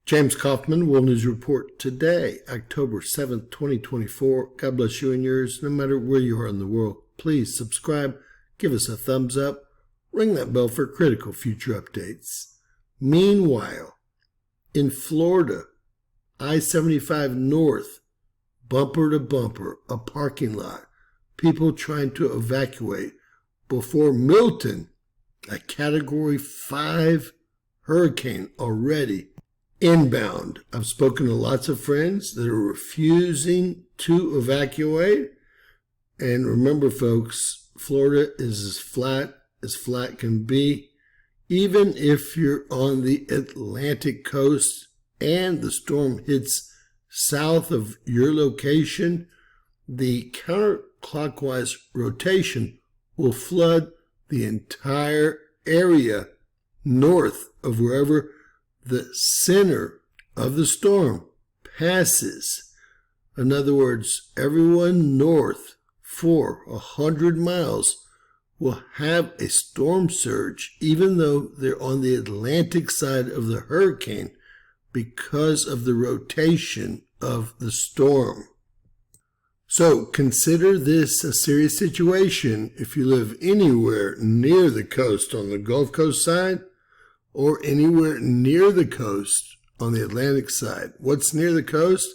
James Kaufman, World News Report today, October 7th, 2024. God bless you and yours, no matter where you are in the world. Please subscribe, give us a thumbs up, ring that bell for critical future updates. Meanwhile, in Florida, I-75 North, bumper to bumper, a parking lot, people trying to evacuate before Milton, a Category 5 hurricane already inbound. I've spoken to lots of friends that are refusing to evacuate. And remember, folks, Florida is as flat can be. Even if you're on the Atlantic coast and the storm hits south of your location, the counterclockwise rotation will flood the entire area north of wherever the center of the storm passes. In other words, everyone north for 100 miles will have a storm surge, even though they're on the Atlantic side of the hurricane, because of the rotation of the storm. So consider this a serious situation if you live anywhere near the coast on the Gulf Coast side, or anywhere near the coast on the Atlantic side. What's near the coast?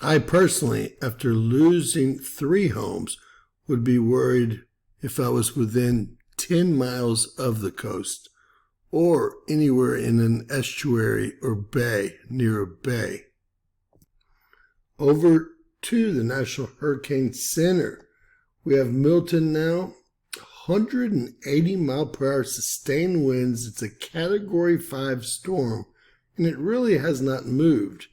I personally, after losing 3 homes, would be worried if I was within 10 miles of the coast or anywhere in an estuary or bay, near a bay. Over to the National Hurricane Center. We have Milton now. 180 mile per hour sustained winds. It's a Category 5 storm, and it really has not moved.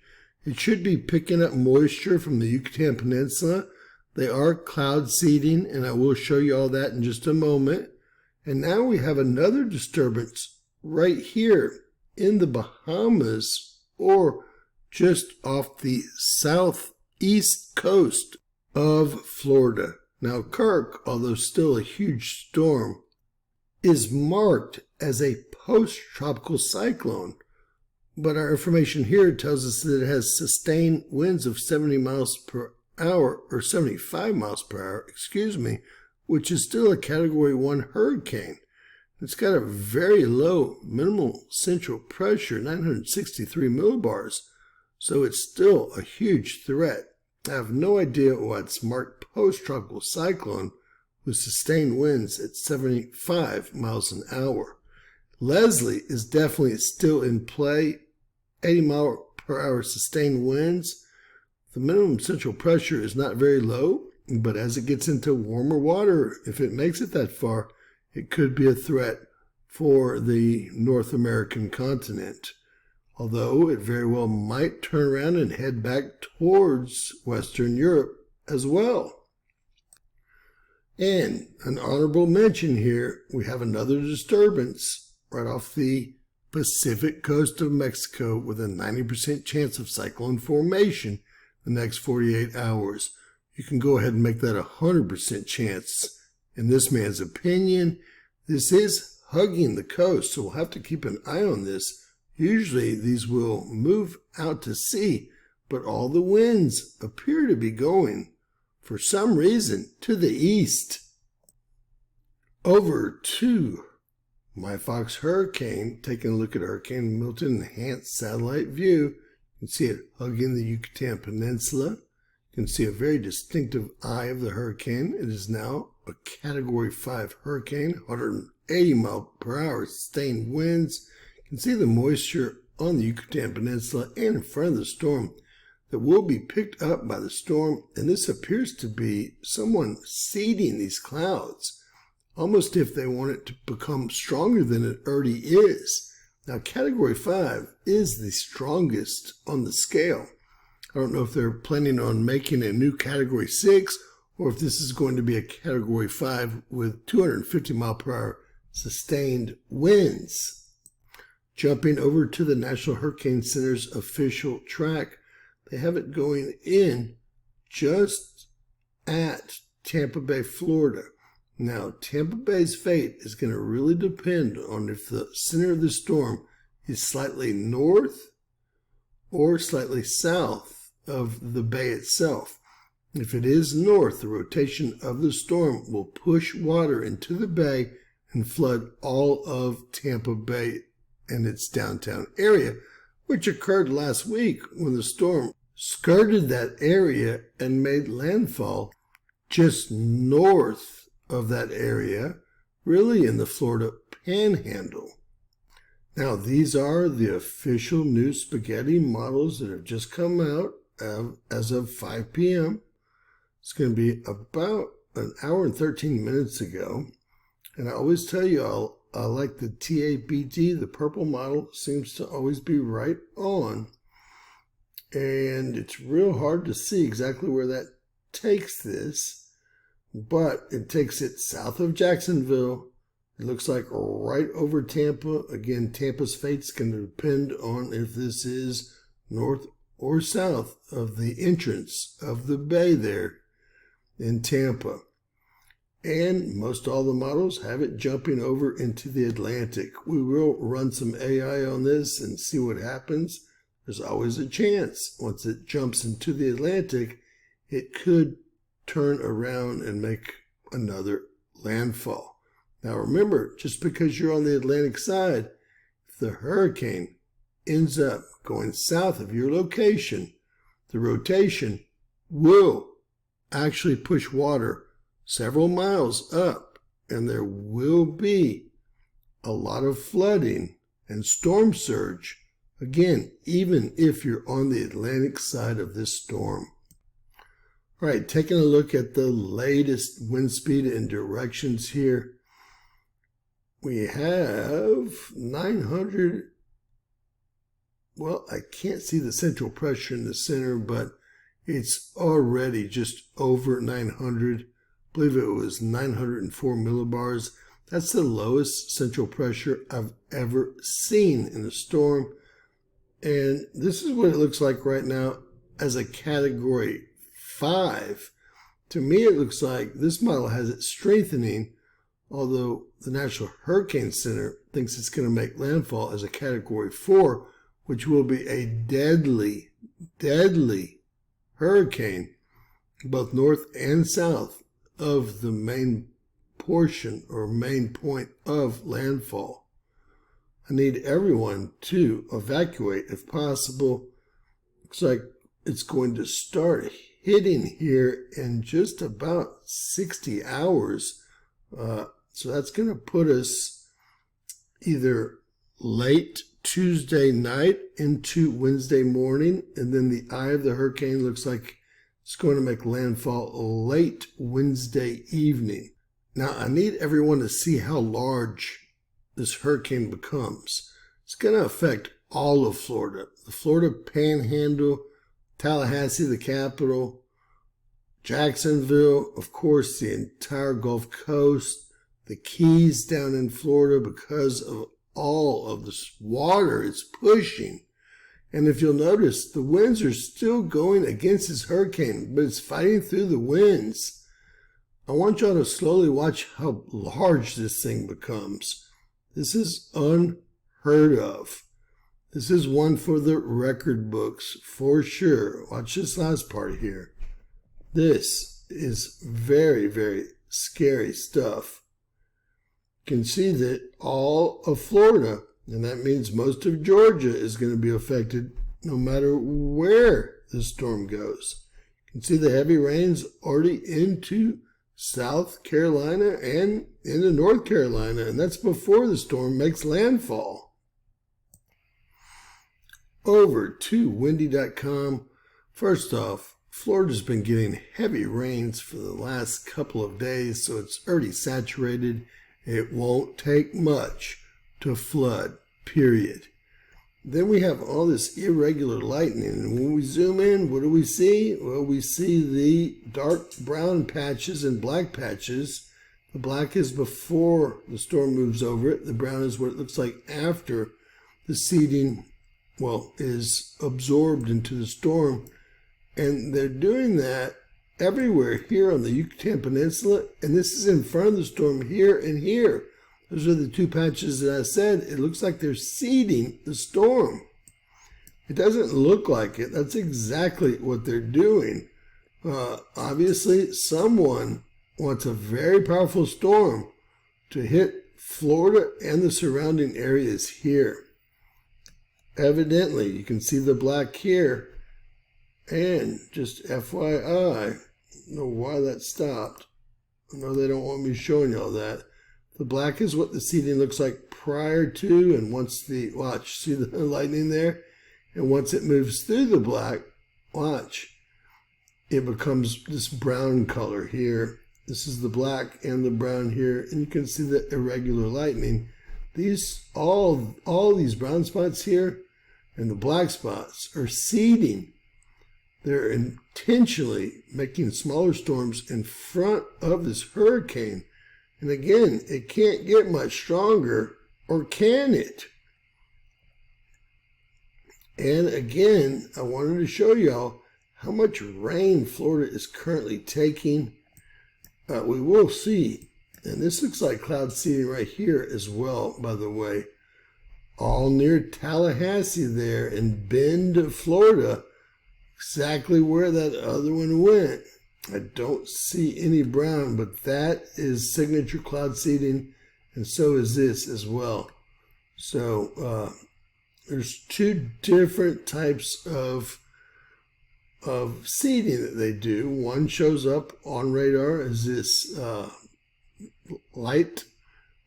It should be picking up moisture from the Yucatan Peninsula. They are cloud seeding, and I will show you all that in just a moment. And now we have another disturbance right here in the Bahamas, or just off the southeast coast of Florida. Now, Kirk, although still a huge storm, is marked as a post-tropical cyclone. But our information here tells us that it has sustained winds of 70 miles per hour, or 75 miles per hour, which is still a Category 1 hurricane. It's got a very low minimal central pressure, 963 millibars, so it's still a huge threat. I have no idea why it's marked post-tropical cyclone with sustained winds at 75 miles an hour. Leslie is definitely still in play, 80 mile per hour sustained winds. The minimum central pressure is not very low, but as it gets into warmer water, if it makes it that far, it could be a threat for the North American continent. Although it very well might turn around and head back towards Western Europe as well. And an honorable mention here, we have another disturbance right off the Pacific coast of Mexico with a 90% chance of cyclone formation the next 48 hours. You can go ahead and make that a 100% chance. In this man's opinion, this is hugging the coast, so we'll have to keep an eye on this. Usually these will move out to sea, but all the winds appear to be going, for some reason, to the east. Over to my Fox hurricane, taking a look at Hurricane Milton enhanced satellite view. You can see it hugging the Yucatan Peninsula. You can see a very distinctive eye of the hurricane. It is now a Category 5 hurricane, 180 mile per hour sustained winds. You can see the moisture on the Yucatan Peninsula and in front of the storm that will be picked up by the storm. And this appears to be someone seeding these clouds, almost if they want it to become stronger than it already is. Now, Category 5 is the strongest on the scale. I don't know if they're planning on making a new Category 6 or if this is going to be a Category 5 with 250 mile per hour sustained winds. Jumping over to the National Hurricane Center's official track, they have it going in just at Tampa Bay, Florida. Now, Tampa Bay's fate is going to really depend on if the center of the storm is slightly north or slightly south of the bay itself. If it is north, the rotation of the storm will push water into the bay and flood all of Tampa Bay and its downtown area, which occurred last week when the storm skirted that area and made landfall just north of that area, really in the Florida Panhandle. Now, these are the official new spaghetti models that have just come out as of 5 p.m. It's going to be about an hour and 13 minutes ago. And I always tell you, I like the TABD, the purple model, seems to always be right on. And it's real hard to see exactly where that takes this, but it takes it south of Jacksonville. It looks like right over Tampa. Again, Tampa's fate's going to depend on if this is north or south of the entrance of the bay there in Tampa. And most all the models have it jumping over into the Atlantic. We will run some AI on this and see what happens. There's always a chance once it jumps into the Atlantic, it could turn around and make another landfall. Now remember, just because you're on the Atlantic side, if the hurricane ends up going south of your location, the rotation will actually push water several miles up, and there will be a lot of flooding and storm surge, again, even if you're on the Atlantic side of this storm. All right, taking a look at the latest wind speed and directions here. We have 900, well, I can't see the central pressure in the center, but it's already just over 900. I believe it was 904 millibars. That's the lowest central pressure I've ever seen in a storm. And this is what it looks like right now as a category 5. To me, it looks like this model has it strengthening, although the National Hurricane Center thinks it's going to make landfall as a category 4, which will be a deadly, deadly hurricane, both north and south of the main portion or main point of landfall. I need everyone to evacuate if possible. Looks like it's going to start hitting here in just about 60 hours. So that's going to put us either late Tuesday night into Wednesday morning, and then the eye of the hurricane looks like it's going to make landfall late Wednesday evening. Now, I need everyone to see how large this hurricane becomes. It's going to affect all of Florida. The Florida Panhandle, Tallahassee, the capital, Jacksonville, of course, the entire Gulf Coast, the Keys down in Florida because of all of this water it's pushing. And if you'll notice, the winds are still going against this hurricane, but it's fighting through the winds. I want y'all to slowly watch how large this thing becomes. This is unheard of. This is one for the record books for sure. Watch this last part here. This is very, very scary stuff. You can see that all of Florida, and that means most of Georgia, is going to be affected no matter where the storm goes. You can see the heavy rains already into South Carolina and into North Carolina, and that's before the storm makes landfall. Over to windy.com. First off, Florida's been getting heavy rains for the last couple of days, so it's already saturated. It won't take much to flood, period. Then we have all this irregular lightning, and when we zoom in, what do we see? Well, we see the dark brown patches and black patches. The black is before the storm moves over it. The brown is what it looks like after the seeding, well, is absorbed into the storm. And they're doing that everywhere here on the Yucatan Peninsula, and this is in front of the storm here and here. Those are the two patches that I said. It looks like they're seeding the storm. It doesn't look like it. That's exactly what they're doing. Obviously, someone wants a very powerful storm to hit Florida and the surrounding areas here. Evidently, you can see the black here. And just FYI, I don't know why that stopped. I know they don't want me showing y'all that. The black is what the seeding looks like prior to, and once the, watch, see the lightning there? And once it moves through the black, watch, it becomes this brown color here. This is the black and the brown here, and you can see the irregular lightning. These, all these brown spots here and the black spots are seeding. They're intentionally making smaller storms in front of this hurricane. And again, it can't get much stronger, or can it? And again, I wanted to show y'all how much rain Florida is currently taking. We will see, and this looks like cloud seeding right here as well, by the way. All near Tallahassee there in Bend, Florida. Exactly where that other one went. I don't see any brown, but that is signature cloud seeding, and so is this as well. So there's two different types of seeding that they do. One shows up on radar as this light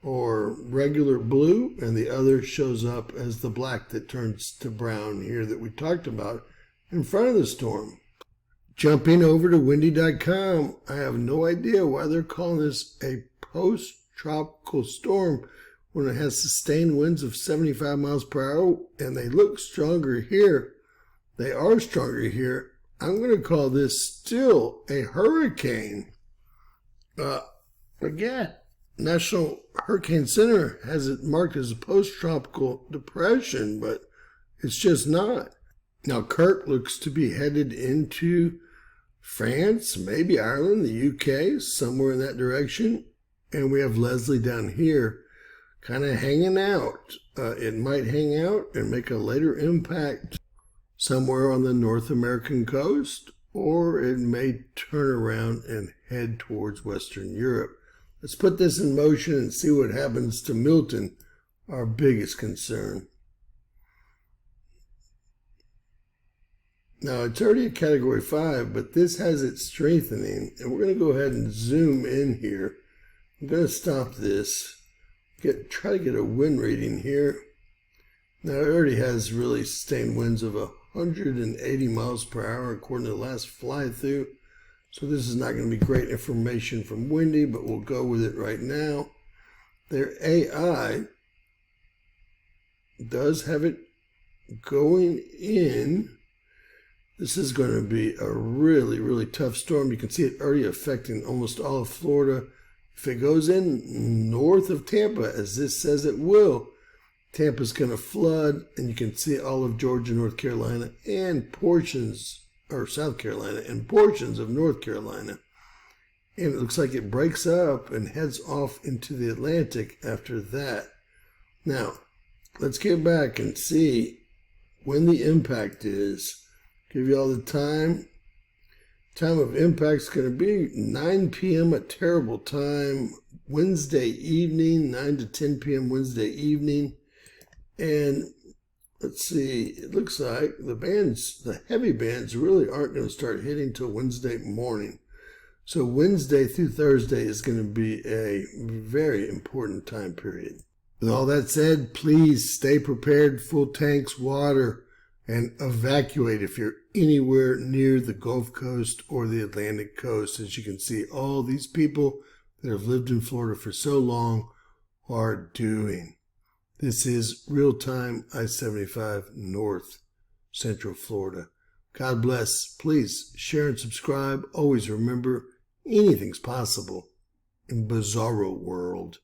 or regular blue, and the other shows up as the black that turns to brown here that we talked about in front of the storm. Jumping over to windy.com, I have no idea why they're calling this a post-tropical storm when it has sustained winds of 75 miles per hour, and they look stronger here. They are stronger here. I'm going to call this still a hurricane. Again, National Hurricane Center has it marked as a post-tropical depression, but it's just not. Now, Kirk looks to be headed into France, maybe Ireland, the UK, somewhere in that direction. And we have Leslie down here kind of hanging out. It might hang out and make a later impact somewhere on the North American coast, or it may turn around and head towards Western Europe. Let's put this in motion and see what happens to Milton, our biggest concern. Now, it's already a Category 5, but this has it strengthening, and we're going to go ahead and zoom in here. I'm going to stop this, try to get a wind reading here. Now, it already has really sustained winds of 180 miles per hour according to the last fly-through. So this is not going to be great information from Windy, but we'll go with it right now. Their AI does have it going in. This is going to be a really, really tough storm. You can see it already affecting almost all of Florida. If it goes in north of Tampa, as this says it will, Tampa's going to flood, and you can see all of Georgia, North Carolina, and portions, or South Carolina, and portions of North Carolina. And it looks like it breaks up and heads off into the Atlantic after that. Now, let's get back and see when the impact is. Give you all the time. Time of impact is going to be 9 p.m. a terrible time, Wednesday evening, 9 to 10 p.m. Wednesday evening. And let's see, it looks like the heavy bands really aren't going to start hitting till Wednesday morning. So Wednesday through Thursday is going to be a very important time period. With all that said, please stay prepared, full tanks, water, and evacuate if you're anywhere near the Gulf Coast or the Atlantic coast. As you can see, all these people that have lived in Florida for so long are doing. This is real-time I-75 North Central Florida. God bless. Please share and subscribe. Always remember, anything's possible in Bizarro World.